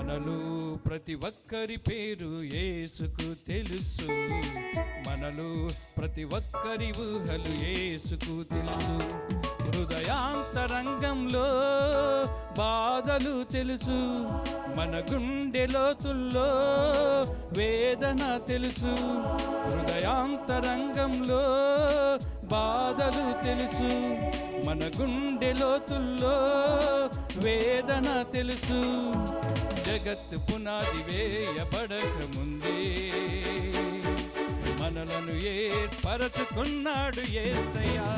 మనలో ప్రతి ఒక్కరి పేరు యేసుకు తెలుసు. మనలో ప్రతి ఒక్కరి ఊహలు యేసుకు తెలుసు. హృదయాంతరంగంలో బాధలు తెలుసు. మన గుండె లోతుల్లో వేదన తెలుసు. హృదయాంతరంగంలో బాధలు తెలుసు. మన గుండె లోతుల్లో వేదన తెలుసు. జగత్తు పునాది వేయబడక ముందే మనలను ఏర్పరచుకున్నాడు యేసయ్యా.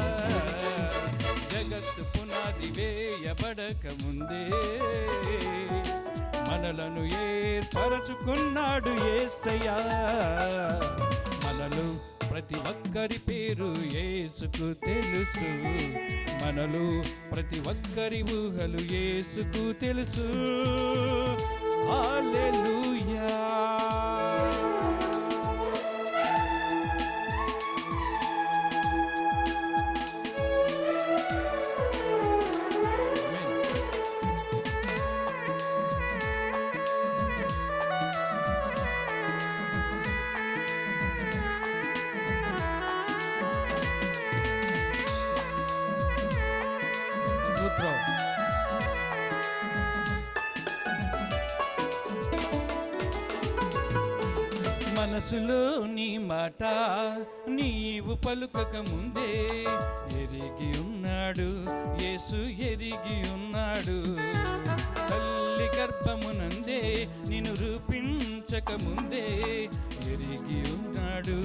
జగత్తు పునాది వేయబడక ముందే మనలను ఏర్పరచుకున్నాడు యేసయ్యా. మనలో ప్రతి ఒక్కరి పేరు యేసుకు తెలుసు. మనలో ప్రతి ఒక్కరి ఊహలు యేసుకు తెలుసు. హల్లెలూయా. మనసులో నీ మాట నీవు పలుకక ముందే ఎరిగి ఉన్నాడు యేసు, ఎరిగి ఉన్నాడు. తల్లి గర్భమునందే నిన్ను రూపించక ముందే ఎరిగి ఉన్నాడు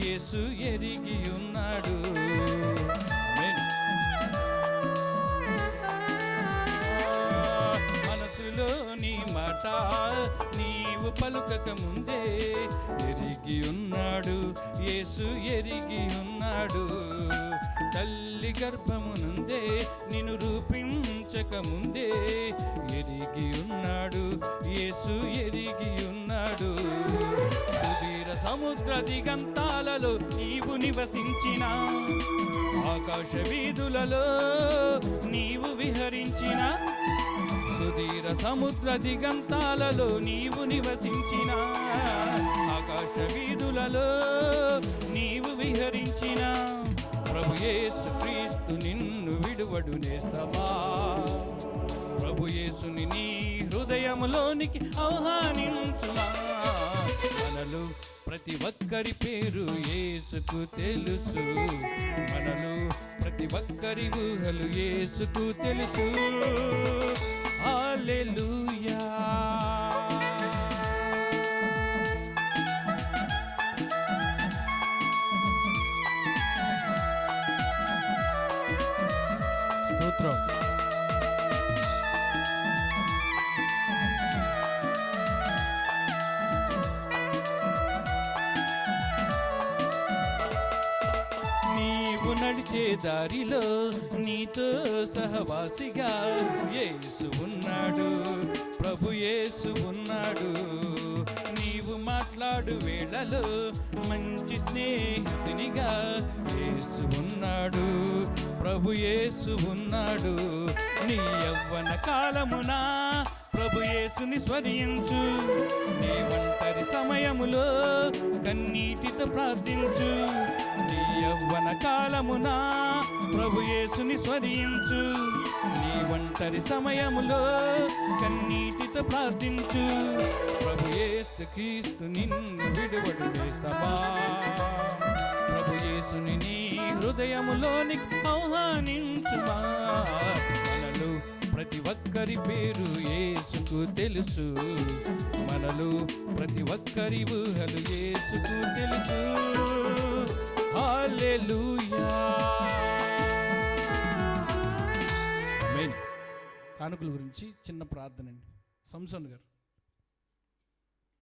యేసు, ఎరిగి ఉన్నాడు. మనసులో నీ మాట నీవు పలుకక ముందే ఎరిగి ఉన్నాడు యేసు, ఎరిగి ఉన్నాడు. తల్లి గర్భమునందే నిన్ను రూపించక ముందే ఎరిగి ఉన్నాడు యేసు, ఎరిగి ఉన్నాడు. సుదీర సముద్ర దిగంతాలలో నీవు నివసించిన, ఆకాశ వీధులలో నీవు విహరించిన, సుదీర సముద్ర దిగంతాలలో నీవు నివసించిన, ఆకాశ వీధులలో నీవు విహరించిన ప్రభు యేసు క్రీస్తు నిన్ను విడువడు నేస్తమా. ప్రభు యేసుని నీ హృదయములోనికి ఆహ్వానించుమా. మనలో ప్రతి ఒక్కరి పేరు యేసుకు తెలుసు. మనలో ప్రతి ఒక్కరి ఊహలు యేసుకు తెలుసు. హల్లెలూయా. స్తోత్రం. నీవు నడిచే దారిలో నీతో సహవాసిగా యేసు ఉన్నాడు, ప్రభు యేసు ఉన్నాడు. నీవు మాట్లాడు వేళలో మంచి స్నేహితునిగా యేసు ఉన్నాడు, ప్రభు యేసు ఉన్నాడు. నీ యవ్వన కాలమున ప్రభు యేసుని స్మరించు. నీ ఒంటరి సమయములో కన్నీటితో ప్రార్థించు. నీ యవ్వన కాలమున ప్రభు యేసుని స్మరించు. నీ ఒంటరి సమయములో కన్నీటితో ప్రార్థించు. ప్రభు యేసు క్రీస్తు నిన్ను విడువడు నేస్తమా. ప్రభు యేసుని నీ హృదయములోనికి ఆహ్వానించుమా. మనలో ప్రతి ఒక్కరి పేరు యేసుకు తెలుసు. మనలో ప్రతి ఒక్కరి ఊహలు యేసుకు తెలుసు. హల్లెలూయా. ఆమేన్. కానుకల గురించి చిన్న ప్రార్థన అండి. సంసన్ గారు.